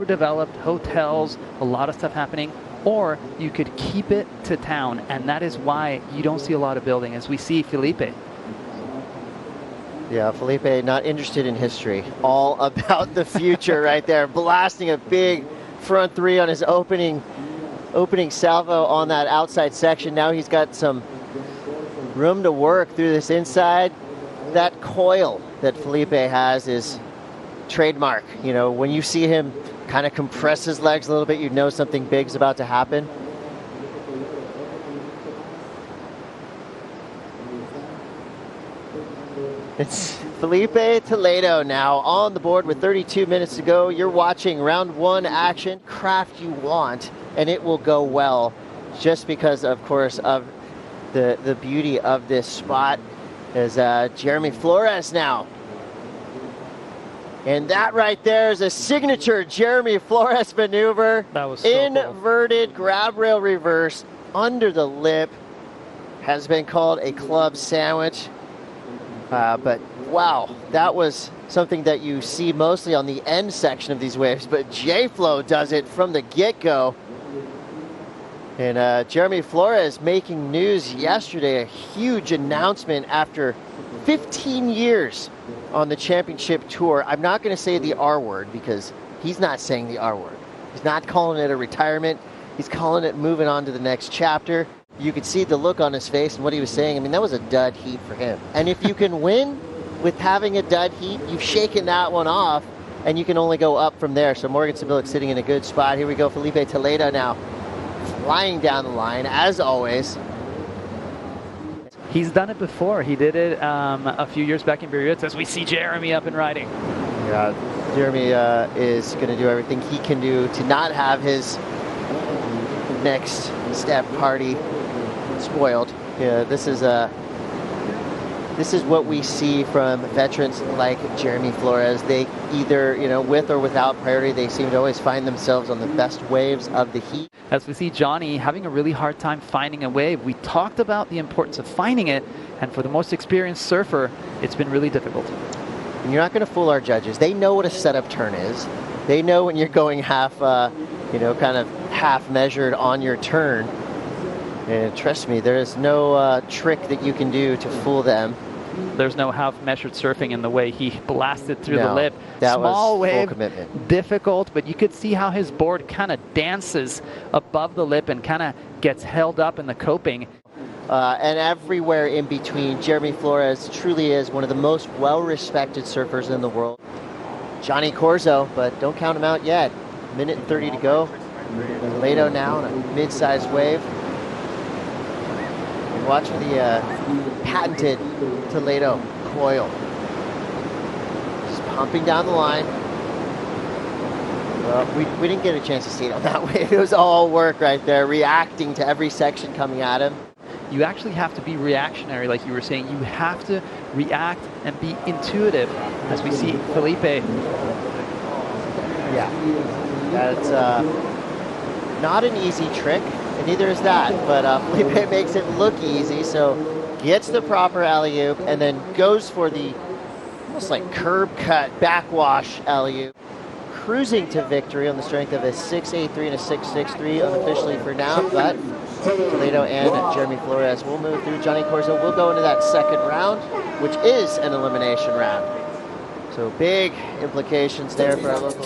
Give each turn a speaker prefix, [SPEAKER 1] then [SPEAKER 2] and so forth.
[SPEAKER 1] Developed hotels, a lot of stuff happening, or you could keep it to town, and that is why you don't see a lot of building, as we see Filipe.
[SPEAKER 2] Yeah, Filipe not interested in history. All about the future right there. Blasting a big front three on his opening salvo on that outside section. Now he's got some room to work through this inside. That coil that Filipe has is trademark. You know, when you see him kind of compress his legs a little bit, you know something big's about to happen. It's Filipe Toledo now on the board with 32 minutes to go. You're watching round one action. Craft you want, and it will go well, just because, of course, of the beauty of this spot. Is Jeremy Flores now. And that right there is a signature Jeremy Flores maneuver.
[SPEAKER 1] That was so
[SPEAKER 2] inverted cool. Grab rail reverse under the lip. Has been called a club sandwich. But wow, that was something that you see mostly on the end section of these waves. But J-Flow does it from the get-go. And Jeremy Flores making news yesterday, a huge announcement after 15 years on the championship tour. I'm not going to say the R word because he's not saying the R word. He's not calling it a retirement. He's calling it moving on to the next chapter. You could see the look on his face and what he was saying. I mean, that was a dud heat for him. And if you can win with having a dud heat, you've shaken that one off, and you can only go up from there. So Morgan Cibilic sitting in a good spot. Here we go, Filipe Toledo now flying down the line, as always.
[SPEAKER 1] He's done it before. He did it a few years back in Biarritz, as we see Jeremy up and riding.
[SPEAKER 2] Yeah, Jeremy is going to do everything he can do to not have his next step party spoiled. Yeah, this is what we see from veterans like Jeremy Flores. They either, with or without priority, they seem to always find themselves on the best waves of the heat.
[SPEAKER 1] As we see jhony having a really hard time finding a wave. We talked about the importance of finding it, and for the most experienced surfer, it's been really difficult.
[SPEAKER 2] And you're not going to fool our judges. They know what a setup turn is. They know when you're going half, kind of half measured on your turn. And trust me, there is no trick that you can do to fool them.
[SPEAKER 1] There's no half-measured surfing in the way he blasted through the lip.
[SPEAKER 2] That
[SPEAKER 1] Small
[SPEAKER 2] was
[SPEAKER 1] wave,
[SPEAKER 2] full commitment.
[SPEAKER 1] Difficult, but you could see how his board kind of dances above the lip and kind of gets held up in the coping.
[SPEAKER 2] And everywhere in between, Jeremy Flores truly is one of the most well-respected surfers in the world. jhony Corzo, but don't count him out yet. Minute and 30 to go. Toledo now on a mid-sized wave. Watch for the patented Toledo coil. Just pumping down the line. Well, we didn't get a chance to see it on that wave. It was all work right there, reacting to every section coming at him.
[SPEAKER 1] You actually have to be reactionary, like you were saying. You have to react and be intuitive, as we see Filipe.
[SPEAKER 2] Yeah, that's not an easy trick. And neither is that, but Filipe makes it look easy, so gets the proper alley-oop and then goes for the almost like curb cut backwash alley-oop. Cruising to victory on the strength of a 6.83 and a 6.63 unofficially for now, but Toledo and Jeremy Flores will move through. jhony Corzo will go into that second round, which is an elimination round. So big implications there for our local